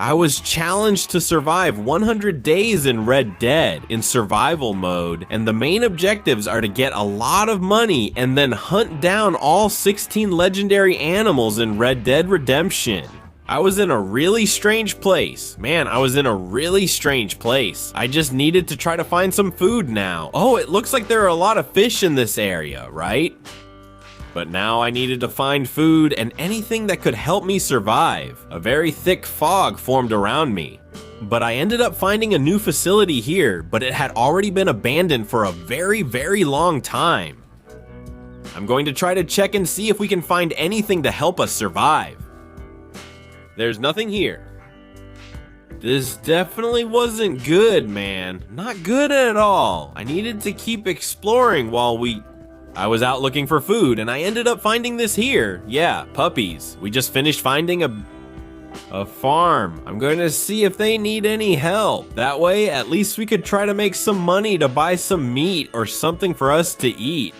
I was challenged to survive 100 days in Red Dead in survival mode, and the main objectives are to get a lot of money and then hunt down all 16 legendary animals in Red Dead Redemption. I was in a really strange place. Man, I was in a really strange place. I just needed to try to find some food now. Oh, it looks like there are a lot of fish in this area, right? But now I needed to find food and anything that could help me survive. A very thick fog formed around me. But I ended up finding a new facility here, but it had already been abandoned for a very, very long time. I'm going to try to check and see if we can find anything to help us survive. There's nothing here. This definitely wasn't good, man. Not good at all. I needed to keep exploring while I was out looking for food, and I ended up finding this here. Yeah, puppies. We just finished finding a farm. I'm going to see if they need any help. That way, at least we could try to make some money to buy some meat or something for us to eat.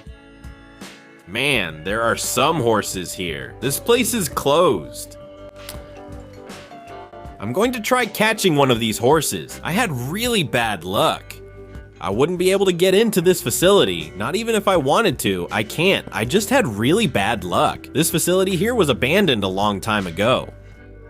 Man, there are some horses here. This place is closed. I'm going to try catching one of these horses. I had really bad luck. I wouldn't be able to get into this facility. Not even if I wanted to, I can't. I just had really bad luck. This facility here was abandoned a long time ago.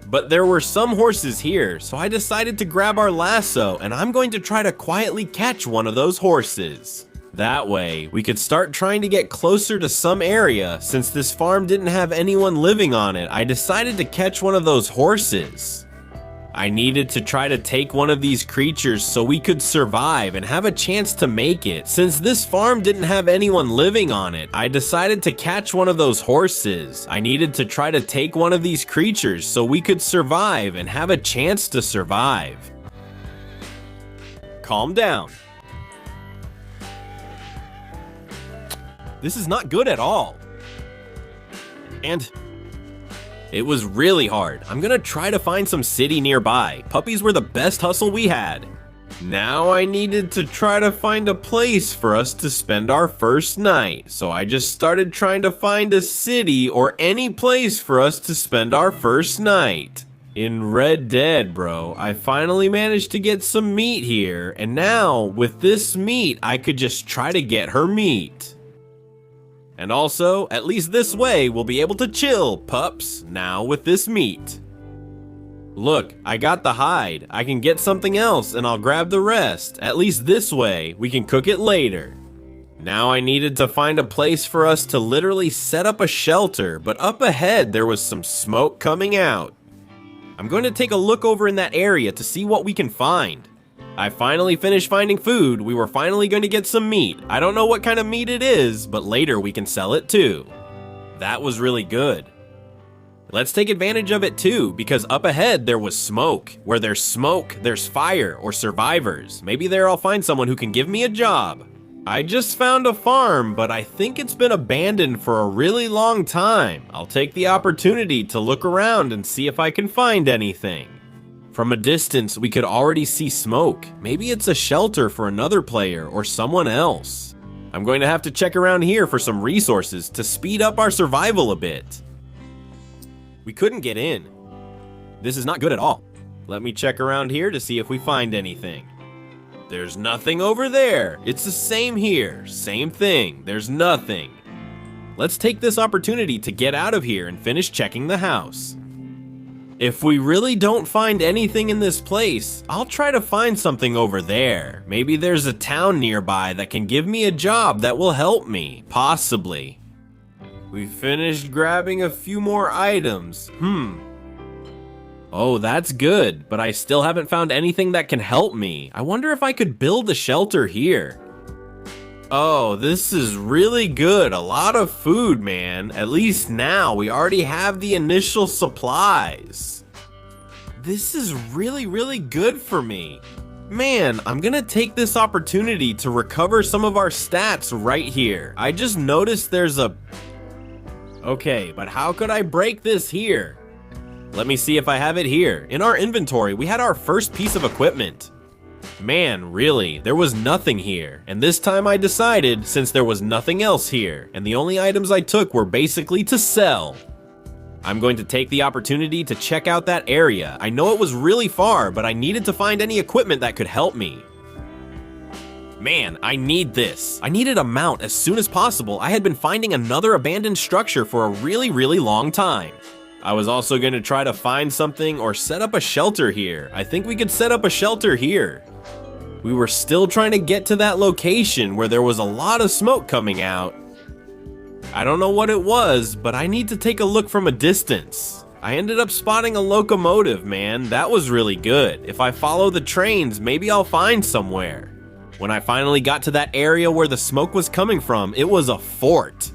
But there were some horses here, so I decided to grab our lasso, and I'm going to try to quietly catch one of those horses. That way, we could start trying to get closer to some area. Since this farm didn't have anyone living on it, I decided to catch one of those horses. I needed to try to take one of these creatures so we could survive and have a chance to make it. Since this farm didn't have anyone living on it, I decided to catch one of those horses. I needed to try to take one of these creatures so we could survive and have a chance to survive. Calm down. This is not good at all. And it was really hard. I'm gonna try to find some city nearby. Puppies were the best hustle we had. Now I needed to try to find a place for us to spend our first night. So I just started trying to find a city or any place for us to spend our first night. In Red Dead, bro, I finally managed to get some meat here. And now, with this meat, I could just try to get her meat. And also, at least this way, we'll be able to chill, pups, now with this meat. Look, I got the hide. I can get something else and I'll grab the rest. At least this way, we can cook it later. Now I needed to find a place for us to literally set up a shelter, but up ahead there was some smoke coming out. I'm going to take a look over in that area to see what we can find. I finally finished finding food. We were finally going to get some meat. I don't know what kind of meat it is, but later we can sell it too. That was really good. Let's take advantage of it too, because up ahead there was smoke. Where there's smoke, there's fire or survivors. Maybe there I'll find someone who can give me a job. I just found a farm, but I think it's been abandoned for a really long time. I'll take the opportunity to look around and see if I can find anything. From a distance, we could already see smoke. Maybe it's a shelter for another player or someone else. I'm going to have to check around here for some resources to speed up our survival a bit. We couldn't get in. This is not good at all. Let me check around here to see if we find anything. There's nothing over there. It's the same here. Same thing. There's nothing. Let's take this opportunity to get out of here and finish checking the house. If we really don't find anything in this place, I'll try to find something over there. Maybe there's a town nearby that can give me a job that will help me, possibly. We finished grabbing a few more items. Oh, that's good, but I still haven't found anything that can help me. I wonder if I could build a shelter here. Oh, this is really good. A lot of food, man. At least now we already have the initial supplies. This is really, really good for me. Man, I'm gonna take this opportunity to recover some of our stats right here. I just noticed there's a... Okay, but how could I break this here? Let me see if I have it here. In our inventory, we had our first piece of equipment. Man, really, there was nothing here. And this time I decided, since there was nothing else here, and the only items I took were basically to sell. I'm going to take the opportunity to check out that area. I know it was really far, but I needed to find any equipment that could help me. Man, I need this. I needed a mount as soon as possible. I had been finding another abandoned structure for a really long time. I was also going to try to find something or set up a shelter here. I think we could set up a shelter here. We were still trying to get to that location where there was a lot of smoke coming out. I don't know what it was, but I need to take a look from a distance. I ended up spotting a locomotive, man. That was really good. If I follow the trains, maybe I'll find somewhere. When I finally got to that area where the smoke was coming from, it was a fort.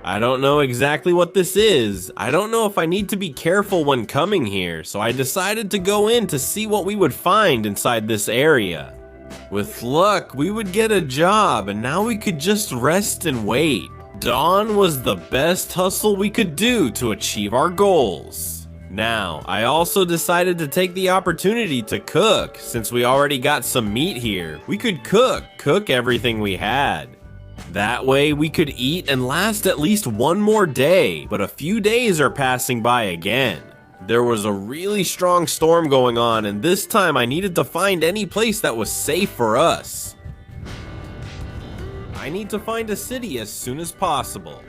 I don't know exactly what this is. I don't know if I need to be careful when coming here, so I decided to go in to see what we would find inside this area. With luck, we would get a job, and now we could just rest and wait. Dawn was the best hustle we could do to achieve our goals. Now, I also decided to take the opportunity to cook. Since we already got some meat here, we could cook everything we had. That way we could eat and last at least one more day, but a few days are passing by again. There was a really strong storm going on, and this time I needed to find any place that was safe for us. I need to find a city as soon as possible.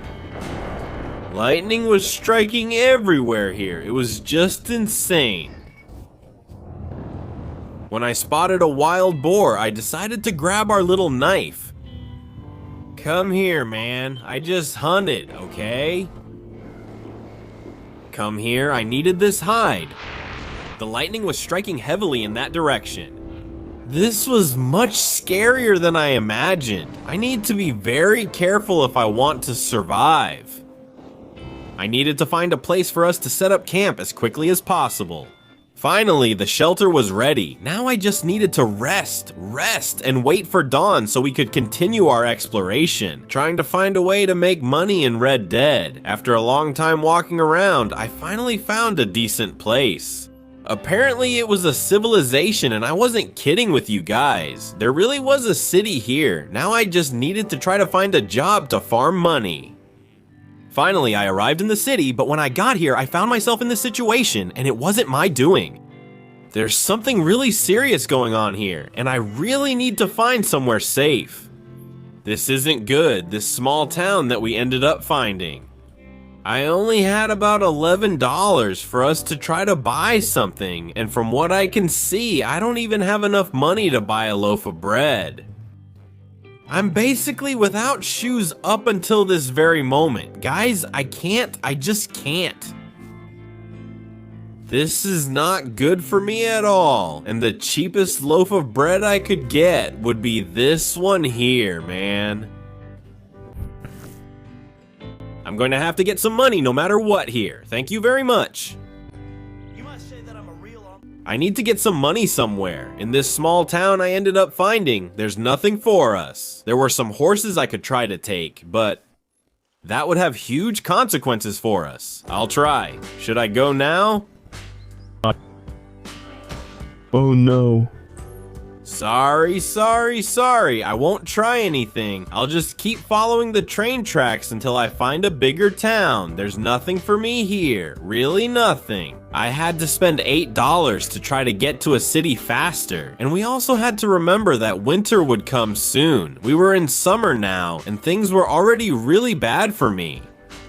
Lightning was striking everywhere here. It was just insane. When I spotted a wild boar, I decided to grab our little knife. Come here, man. I just hunted, okay? Come here, I needed this hide. The lightning was striking heavily in that direction. This was much scarier than I imagined. I need to be very careful if I want to survive. I needed to find a place for us to set up camp as quickly as possible. Finally, the shelter was ready. Now I just needed to rest, and wait for dawn so we could continue our exploration, trying to find a way to make money in Red Dead. After a long time walking around, I finally found a decent place. Apparently it was a civilization, and I wasn't kidding with you guys. There really was a city here. Now I just needed to try to find a job to farm money. Finally, I arrived in the city, but when I got here, I found myself in this situation, and it wasn't my doing. There's something really serious going on here, and I really need to find somewhere safe. This isn't good, this small town that we ended up finding. I only had about $11 for us to try to buy something, and from what I can see, I don't even have enough money to buy a loaf of bread. I'm basically without shoes up until this very moment. Guys, I just can't. This is not good for me at all, and the cheapest loaf of bread I could get would be this one here, man. I'm going to have to get some money no matter what here. Thank you very much. I need to get some money somewhere. In this small town I ended up finding, there's nothing for us. There were some horses I could try to take, but that would have huge consequences for us. I'll try. Should I go now? Oh no. Sorry. I won't try anything. I'll just keep following the train tracks until I find a bigger town. There's nothing for me here. Really nothing. I had to spend $8 to try to get to a city faster. And we also had to remember that winter would come soon. We were in summer now, and things were already really bad for me.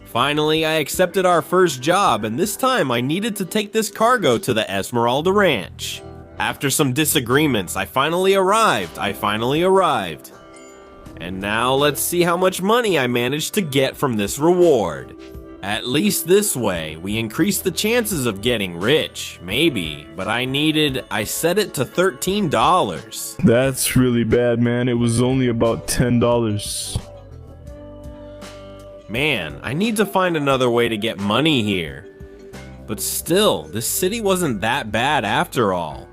Finally, I accepted our first job, and this time I needed to take this cargo to the Esmeralda Ranch. After some disagreements, I finally arrived. And now let's see how much money I managed to get from this reward. At least this way, we increased the chances of getting rich, maybe, but I set it to $13. That's really bad, man. It was only about $10. Man, I need to find another way to get money here. But still, this city wasn't that bad after all.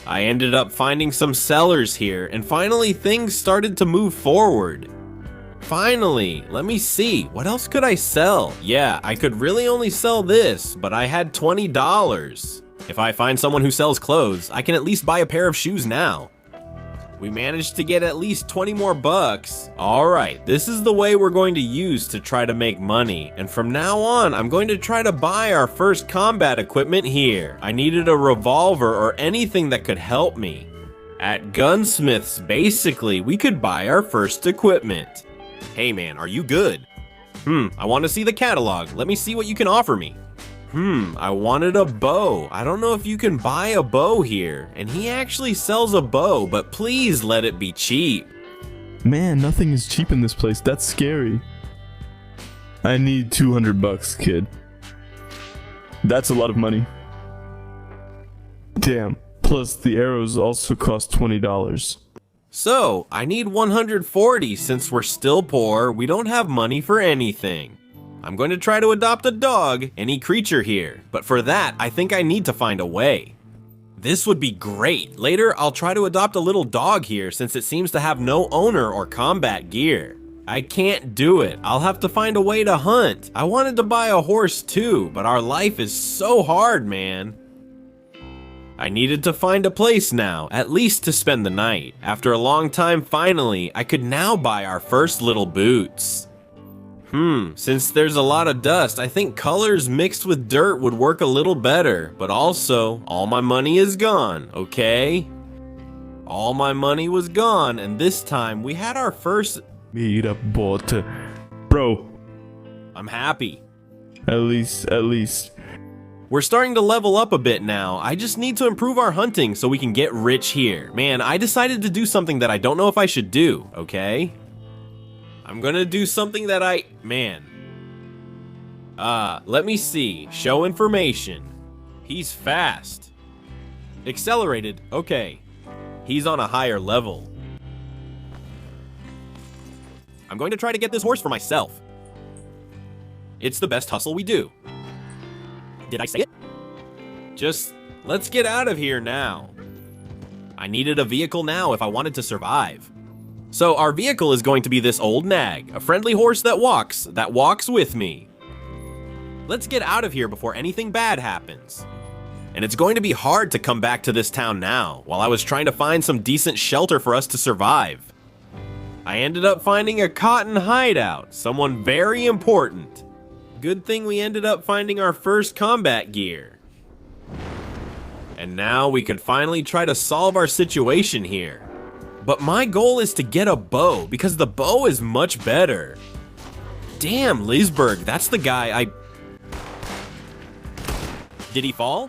I ended up finding some sellers here, and finally things started to move forward. Finally, let me see, what else could I sell? Yeah, I could really only sell this, but I had $20. If I find someone who sells clothes, I can at least buy a pair of shoes now. We managed to get at least 20 more bucks. Alright, this is the way we're going to use to try to make money. And from now on, I'm going to try to buy our first combat equipment here. I needed a revolver or anything that could help me. At Gunsmiths, basically, we could buy our first equipment. Hey man, are you good? I want to see the catalog. Let me see what you can offer me. I wanted a bow. I don't know if you can buy a bow here. And he actually sells a bow, but please let it be cheap. Man, nothing is cheap in this place. That's scary. I need 200 bucks, kid. That's a lot of money. Damn. Plus, the arrows also cost $20. So, I need 140 since we're still poor. We don't have money for anything. I'm going to try to adopt a dog, any creature here, but for that, I think I need to find a way. This would be great. Later, I'll try to adopt a little dog here since it seems to have no owner or combat gear. I can't do it. I'll have to find a way to hunt. I wanted to buy a horse too, but our life is so hard, man. I needed to find a place now, at least to spend the night. After a long time, finally, I could now buy our first little boots. Since there's a lot of dust, I think colors mixed with dirt would work a little better, but also, all my money is gone, okay? All my money was gone, and this time, we had our first... Meet up, bot. Bro. I'm happy. At least. We're starting to level up a bit now. I just need to improve our hunting so we can get rich here. Man, I decided to do something that I don't know if I should do, okay? I'm gonna do something that let me see. Show information. He's fast. Accelerated, okay. He's on a higher level. I'm going to try to get this horse for myself. It's the best hustle we do. Did I say it? Just, let's get out of here now. I needed a vehicle now if I wanted to survive. So our vehicle is going to be this old nag, a friendly horse that walks with me. Let's get out of here before anything bad happens. And it's going to be hard to come back to this town now, while I was trying to find some decent shelter for us to survive. I ended up finding a cotton hideout, someone very important. Good thing we ended up finding our first combat gear. And now we can finally try to solve our situation here. But my goal is to get a bow, because the bow is much better. Damn, Lisberg, that's the guy I... Did he fall?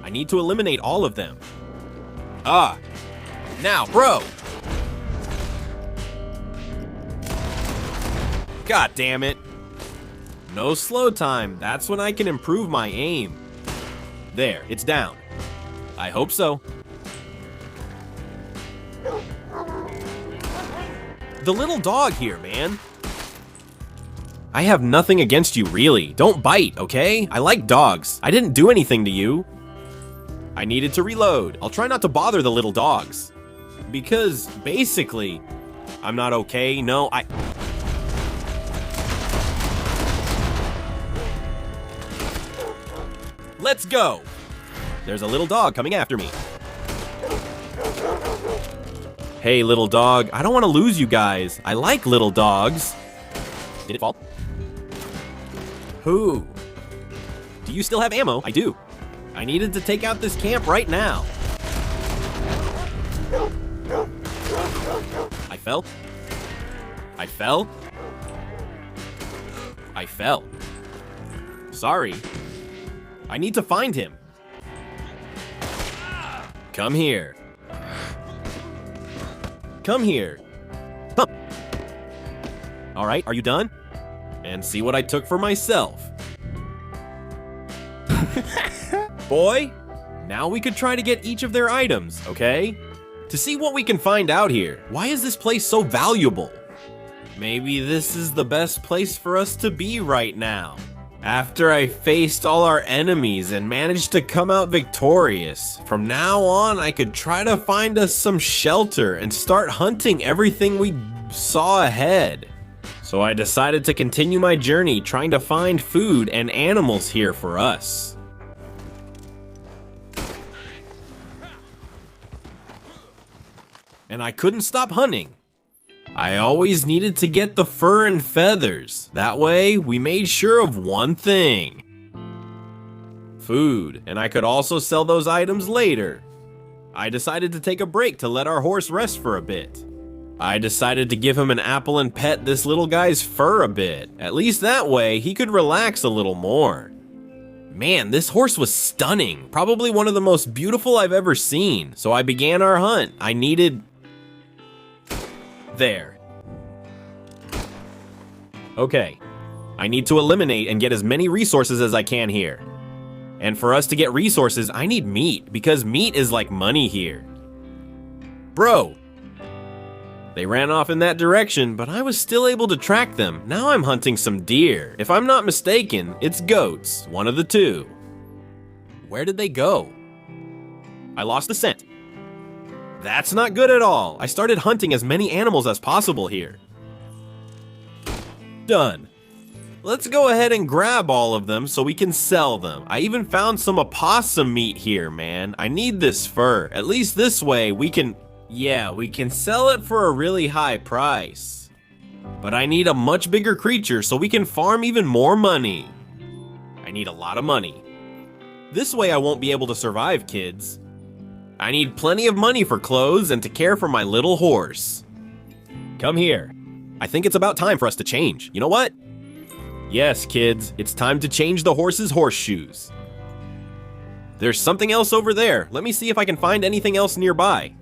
I need to eliminate all of them. Now, bro! God damn it. No slow time, that's when I can improve my aim. There, it's down. I hope so. The little dog here, man. I have nothing against you, really. Don't bite, okay? I like dogs. I didn't do anything to you. I needed to reload. I'll try not to bother the little dogs. Because, basically, I'm not okay. No, Let's go! There's a little dog coming after me. Hey, little dog, I don't want to lose you guys. I like little dogs. Did it fall? Who? Do you still have ammo? I do. I needed to take out this camp right now. I fell. I fell. I fell. Sorry. I need to find him. Come here. Come here. Come. All right, are you done? And see what I took for myself. Boy, now we could try to get each of their items, okay? To see what we can find out here. Why is this place so valuable? Maybe this is the best place for us to be right now. After I faced all our enemies and managed to come out victorious, from now on I could try to find us some shelter and start hunting everything we saw ahead. So I decided to continue my journey trying to find food and animals here for us. and I couldn't stop hunting. I always needed to get the fur and feathers. That way, we made sure of one thing. Food, and I could also sell those items later. I decided to take a break to let our horse rest for a bit. I decided to give him an apple and pet this little guy's fur a bit. At least that way, he could relax a little more. Man, this horse was stunning. Probably one of the most beautiful I've ever seen. So I began our hunt. I needed... There. Okay. I need to eliminate and get as many resources as I can here. And for us to get resources, I need meat, because meat is like money here. Bro! They ran off in that direction, but I was still able to track them. Now I'm hunting some deer. If I'm not mistaken, it's goats, one of the two. Where did they go? I lost the scent. That's not good at all. I started hunting as many animals as possible here. Done. Let's go ahead and grab all of them so we can sell them. I even found some opossum meat here, man. I need this fur. At least this way we can... Yeah, we can sell it for a really high price. But I need a much bigger creature so we can farm even more money. I need a lot of money. This way I won't be able to survive, kids. I need plenty of money for clothes and to care for my little horse. Come here. I think it's about time for us to change. You know what? Yes, kids, it's time to change the horse's horseshoes. There's something else over there. Let me see if I can find anything else nearby.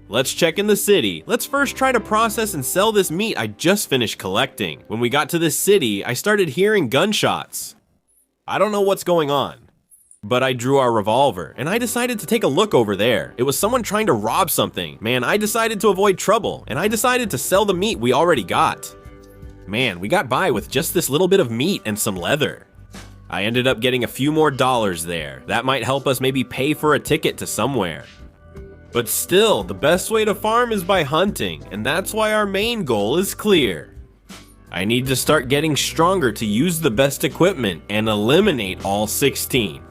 Let's check in the city. Let's first try to process and sell this meat I just finished collecting. When we got to this city, I started hearing gunshots. I don't know what's going on, but I drew our revolver and I decided to take a look over there. It was someone trying to rob something. Man, I decided to avoid trouble and I decided to sell the meat we already got. Man, we got by with just this little bit of meat and some leather. I ended up getting a few more dollars there. That might help us maybe pay for a ticket to somewhere. But still, the best way to farm is by hunting, and that's why our main goal is clear. I need to start getting stronger to use the best equipment and eliminate all 16.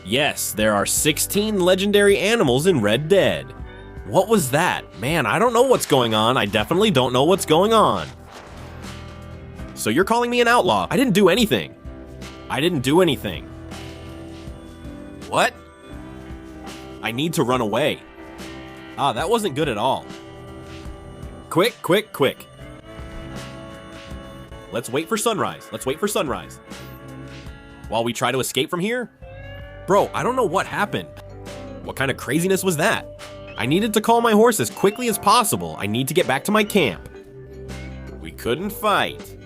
Yes, there are 16 legendary animals in Red Dead. What was that? Man, I don't know what's going on. I definitely don't know what's going on. So you're calling me an outlaw? I didn't do anything. I didn't do anything. What? I need to run away. Ah, that wasn't good at all. Quick, quick, quick. Let's wait for sunrise. Let's wait for sunrise. While we try to escape from here? Bro, I don't know what happened. What kind of craziness was that? I needed to call my horse as quickly as possible. I need to get back to my camp. We couldn't fight.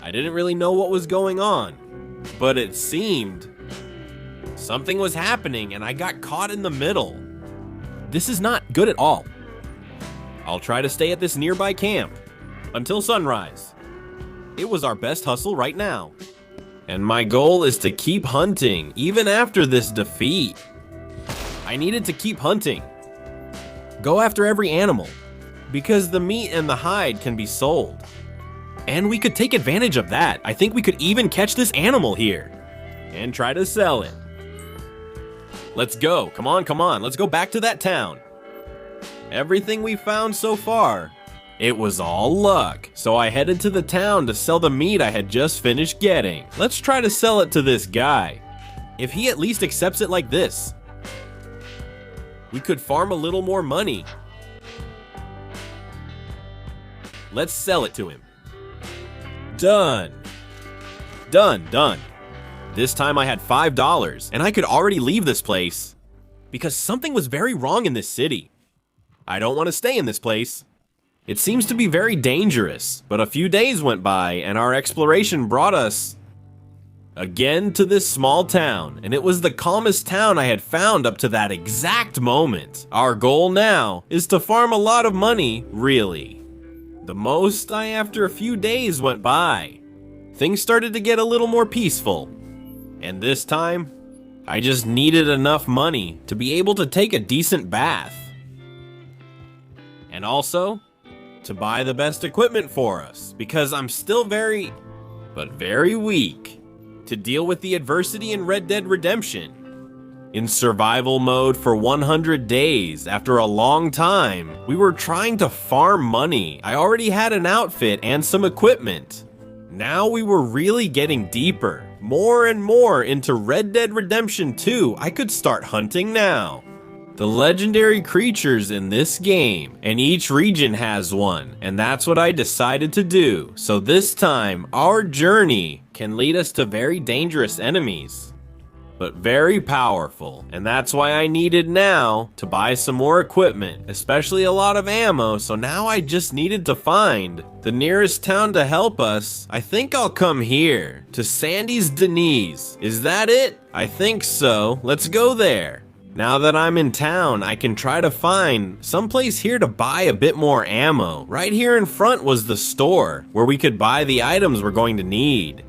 I didn't really know what was going on, but it seemed something was happening and I got caught in the middle. This is not good at all. I'll try to stay at this nearby camp until sunrise. It was our best hustle right now. And my goal is to keep hunting even after this defeat. I needed to keep hunting. Go after every animal because the meat and the hide can be sold. And we could take advantage of that. I think we could even catch this animal here and try to sell it. Let's go. Come on, come on. Let's go back to that town. Everything we found so far, it was all luck. So I headed to the town to sell the meat I had just finished getting. Let's try to sell it to this guy. If he at least accepts it like this, we could farm a little more money. Let's sell it to him. Done. Done, done. This time I had $5, and I could already leave this place because something was very wrong in this city. I don't want to stay in this place. It seems to be very dangerous, but a few days went by and our exploration brought us again to this small town, and it was the calmest town I had found up to that exact moment. Our goal now is to farm a lot of money, really. The most after a few days went by. Things started to get a little more peaceful. And this time, I just needed enough money to be able to take a decent bath. And also, to buy the best equipment for us, because I'm still very weak to deal with the adversity in Red Dead Redemption. In survival mode for 100 days, after a long time, we were trying to farm money. I already had an outfit and some equipment. Now we were really getting deeper, more and more into Red Dead Redemption 2. I could start hunting now. The legendary creatures in this game, and each region has one, and that's what I decided to do. So this time, our journey can lead us to very dangerous enemies, but very powerful, and that's why I needed now to buy some more equipment, especially a lot of ammo. So now I just needed to find the nearest town to help us. I think I'll come here to Sandy's Denise. Is that it? I think so. Let's go there. Now that I'm in town, I can try to find someplace here to buy a bit more ammo. Right here in front was the store where we could buy the items we're going to need.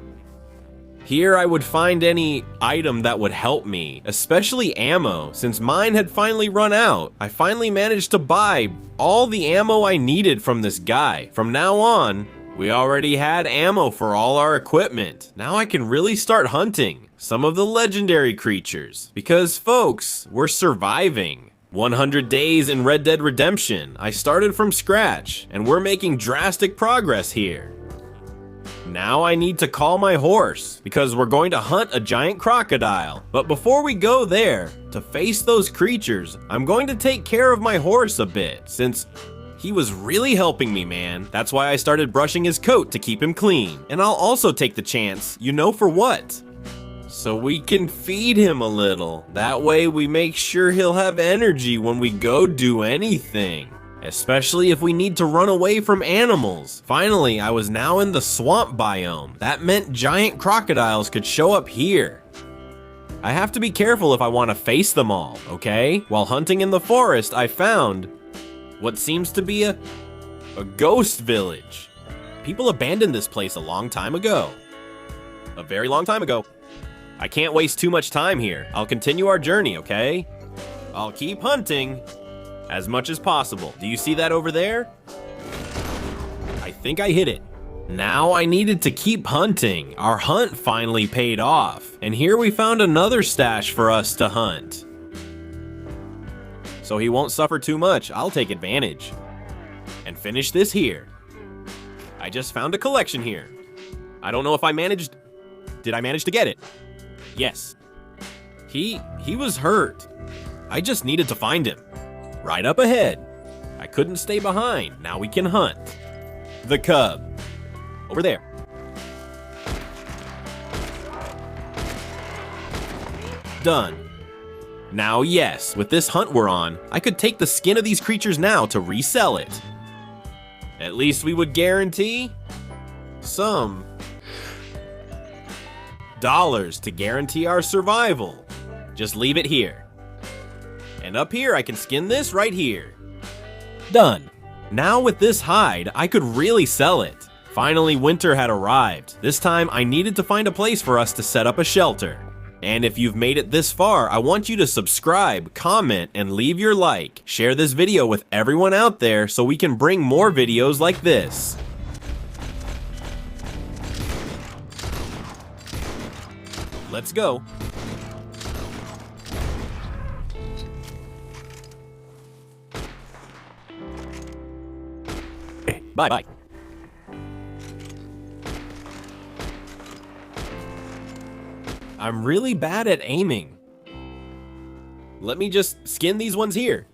Here I would find any item that would help me, especially ammo. Since mine had finally run out, I finally managed to buy all the ammo I needed from this guy. From now on, we already had ammo for all our equipment. Now I can really start hunting some of the legendary creatures. Because folks, we're surviving. 100 days in Red Dead Redemption. I started from scratch, and we're making drastic progress here. Now I need to call my horse, because we're going to hunt a giant crocodile. But before we go there, to face those creatures, I'm going to take care of my horse a bit, since he was really helping me, man. That's why I started brushing his coat to keep him clean. And I'll also take the chance, you know for what? So we can feed him a little. That way we make sure he'll have energy when we go do anything. Especially if we need to run away from animals. Finally, I was now in the swamp biome. That meant giant crocodiles could show up here. I have to be careful if I want to face them all, okay? While hunting in the forest, I found what seems to be a ghost village. People abandoned this place a long time ago. A very long time ago. I can't waste too much time here. I'll continue our journey, okay? I'll keep hunting as much as possible. Do you see that over there? I think I hit it. Now I needed to keep hunting. Our hunt finally paid off. And here we found another stash for us to hunt. So he won't suffer too much. I'll take advantage and finish this here. I just found a collection here. I don't know if I managed. Did I manage to get it? Yes. He was hurt. I just needed to find him. Right up ahead. I couldn't stay behind. Now we can hunt. The cub. Over there. Done. Now yes, with this hunt we're on, I could take the skin of these creatures now to resell it. At least we would guarantee some dollars to guarantee our survival. Just leave it here. And up here I can skin this right here. Done. Now with this hide, I could really sell it. Finally, winter had arrived. This time I needed to find a place for us to set up a shelter. And if you've made it this far, I want you to subscribe, comment, and leave your like. Share this video with everyone out there so we can bring more videos like this. Let's go. Bye-bye. I'm really bad at aiming. Let me just skin these ones here.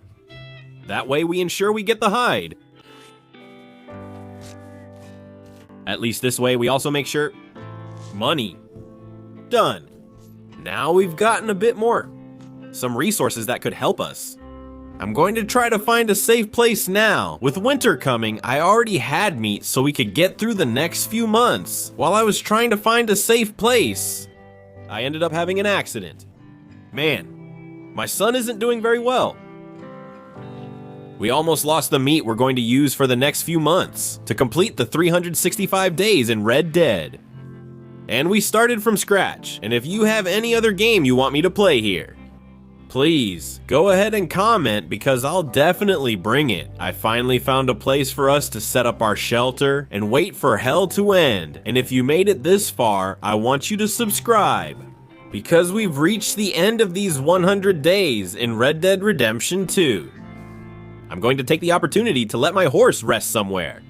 That way we ensure we get the hide. At least this way we also make sure... Money. Done. Now we've gotten a bit more. Some resources that could help us. I'm going to try to find a safe place now. With winter coming, I already had meat so we could get through the next few months. While I was trying to find a safe place, I ended up having an accident. Man, my son isn't doing very well. We almost lost the meat we're going to use for the next few months to complete the 365 days in Red Dead. And we started from scratch, and if you have any other game you want me to play here, please go ahead and comment because I'll definitely bring it. I finally found a place for us to set up our shelter and wait for hell to end. And if you made it this far, I want you to subscribe. because we've reached the end of these 100 days in Red Dead Redemption 2. I'm going to take the opportunity to let my horse rest somewhere.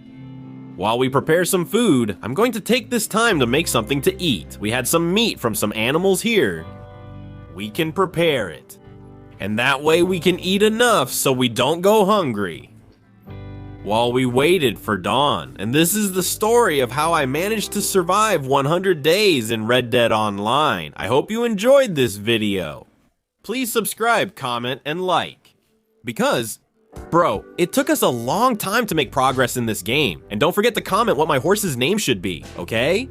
While we prepare some food, I'm going to take this time to make something to eat. We had some meat from some animals here. We can prepare it. And that way we can eat enough so we don't go hungry. While we waited for dawn, and this is the story of how I managed to survive 100 days in Red Dead Online. I hope you enjoyed this video. Please subscribe, comment, and like. Because, bro, it took us a long time to make progress in this game. And don't forget to comment what my horse's name should be, okay?